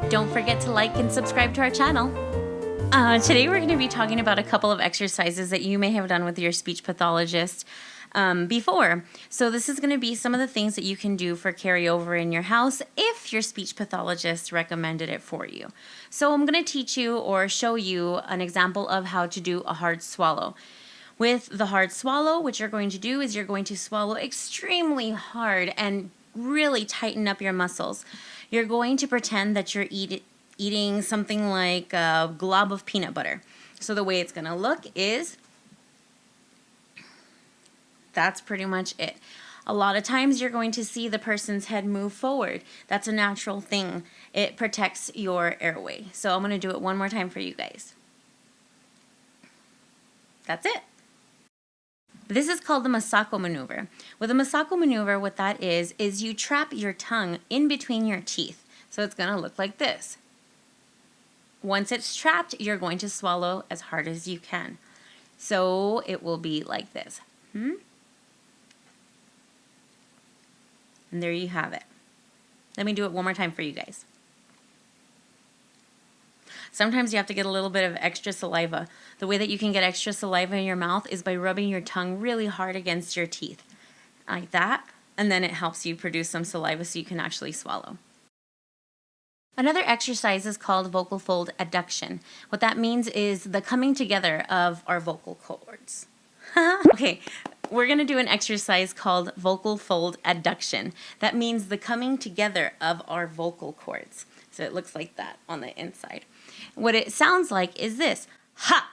Don't forget to like and subscribe to our channel. Today we're going to be talking about a couple of exercises that you may have done with your speech pathologist before. So this is going to be some of the things that you can do for carryover in your house if your speech pathologist recommended it for you. So I'm going to teach you or show you an example of how to do a hard swallow. With the hard swallow, what you're going to do is you're going to swallow extremely hard and really tighten up your muscles. You're going to pretend that you're eating something like a glob of peanut butter. So the way it's going to look is, that's pretty much it. A lot of times you're going to see the person's head move forward. That's a natural thing. It protects your airway. So I'm going to do it one more time for you guys. That's it. This is called the Masako maneuver. With the Masako maneuver, what that is you trap your tongue in between your teeth. So it's going to look like this. Once it's trapped, you're going to swallow as hard as you can. So it will be like this. And there you have it. Let me do it one more time for you guys. Sometimes you have to get a little bit of extra saliva. The way that you can get extra saliva in your mouth is by rubbing your tongue really hard against your teeth. Like that. And then it helps you produce some saliva so you can actually swallow. Another exercise is called vocal fold adduction. What that means is the coming together of our vocal cords. Okay, we're going to do an exercise called vocal fold adduction. That means the coming together of our vocal cords. So it looks like that on the inside. What it sounds like is this, ha.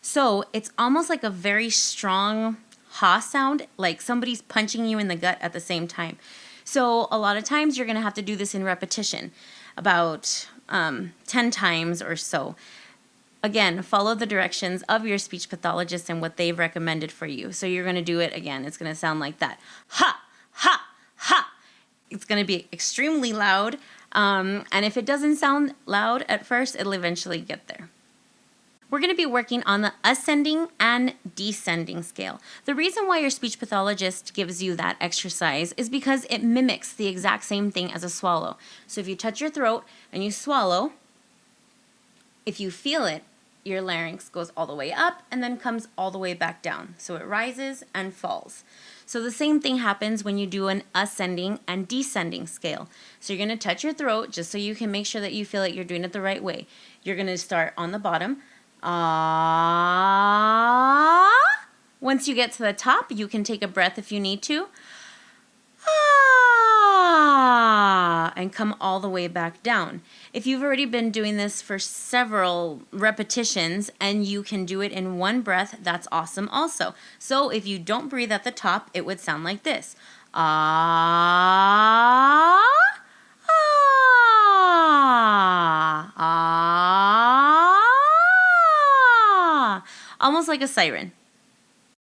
So it's almost like a very strong ha sound, like somebody's punching you in the gut at the same time. So a lot of times you're going to have to do this in repetition, about 10 times or so. Again, follow the directions of your speech pathologist and what they've recommended for you. So you're going to do it again. It's going to sound like that, ha, ha, ha. It's going to be extremely loud. And if it doesn't sound loud at first, it'll eventually get there. We're going to be working on the ascending and descending scale. The reason why your speech pathologist gives you that exercise is because it mimics the exact same thing as a swallow. So if you touch your throat and you swallow, if you feel it, your larynx goes all the way up and then comes all the way back down. So it rises and falls. So the same thing happens when you do an ascending and descending scale. So you're going to touch your throat just so you can make sure that you feel like you're doing it the right way. You're going to start on the bottom. Ah. Once you get to the top, you can take a breath if you need to. Ah. And come all the way back down. If you've already been doing this for several repetitions and you can do it in one breath, that's awesome also. So if you don't breathe at the top, it would sound like this. Ah. Ah. Ah. Almost like a siren.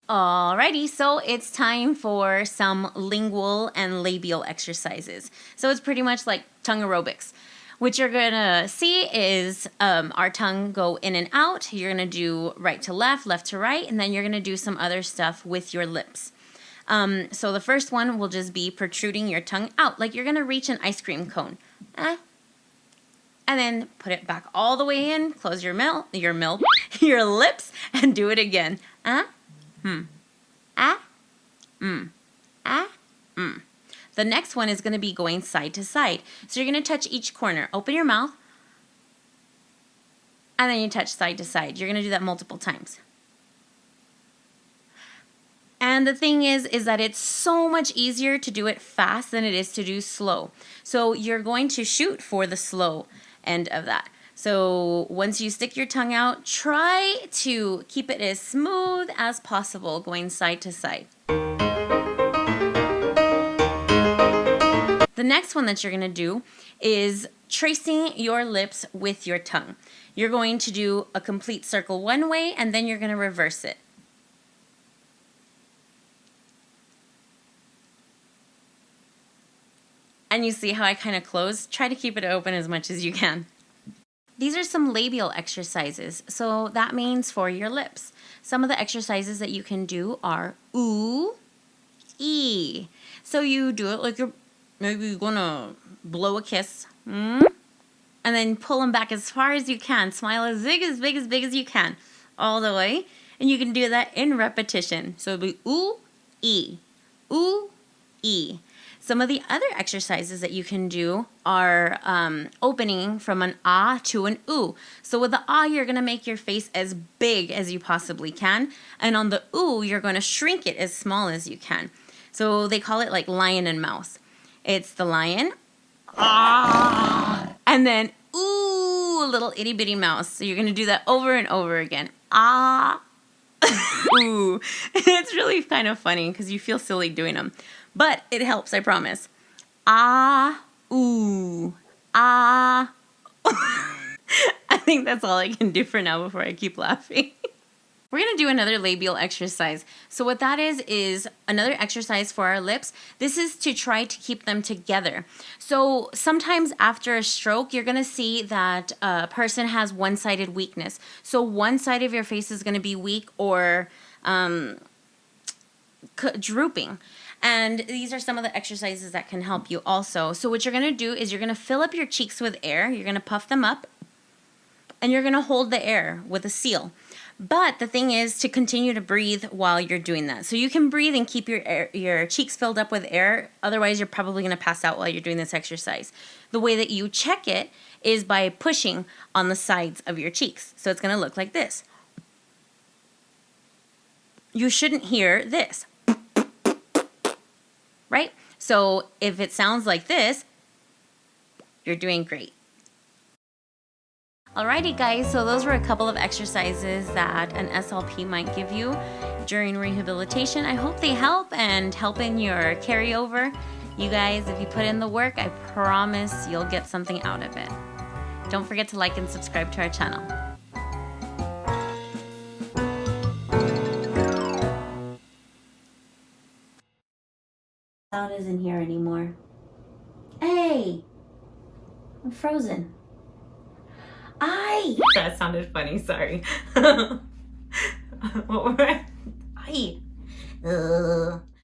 Alrighty, so it's time for some lingual and labial exercises. So it's pretty much like tongue aerobics. What you're going to see is our tongue go in and out. You're going to do right to left, left to right, and then you're going to do some other stuff with your lips. So the first one will just be protruding your tongue out, like you're going to reach an ice cream cone. And then put it back all the way in, close your lips, and do it again. The next one is going to be going side to side. So you're going to touch each corner. Open your mouth. And then you touch side to side. You're going to do that multiple times. And the thing is that it's so much easier to do it fast than it is to do slow. So you're going to shoot for the slow end of that. So once you stick your tongue out, try to keep it as smooth as possible going side to side. The next one that you're going to do is tracing your lips with your tongue. You're going to do a complete circle one way and then you're going to reverse it. And you see how I kind of close? Try to keep it open as much as you can. These are some labial exercises, so that means for your lips. Some of the exercises that you can do are ooh, ee. So you do it like maybe you're gonna blow a kiss, and and then pull them back as far as you can. Smile as big as you can, all the way. And you can do that in repetition. So it'll be ooh, ee, ooh, ee. Some of the other exercises that you can do are opening from an ah to an ooh. So with the ah, you're going to make your face as big as you possibly can. And on the ooh, you're going to shrink it as small as you can. So they call it like lion and mouse. It's the lion, ah, and then ooh, a little itty bitty mouse. So you're going to do that over and over again. Ah, ooh. It's really kind of funny because you feel silly doing them. But it helps, I promise. Ah, ooh, ah. I think that's all I can do for now before I keep laughing. We're going to do another labial exercise. So what that is another exercise for our lips. This is to try to keep them together. So sometimes after a stroke, you're going to see that a person has one-sided weakness. So one side of your face is going to be weak or drooping. And these are some of the exercises that can help you also. So what you're going to do is you're going to fill up your cheeks with air. You're going to puff them up. And you're going to hold the air with a seal. But the thing is to continue to breathe while you're doing that. So you can breathe and keep your cheeks filled up with air. Otherwise, you're probably going to pass out while you're doing this exercise. The way that you check it is by pushing on the sides of your cheeks. So it's going to look like this. You shouldn't hear this. Right? So if it sounds like this, you're doing great. Alrighty guys, so those were a couple of exercises that an SLP might give you during rehabilitation. I hope they help and help in your carryover. You guys, if you put in the work, I promise you'll get something out of it. Don't forget to like and subscribe to our channel. Sound isn't here anymore. Hey! I'm frozen. That sounded funny, sorry. What were I?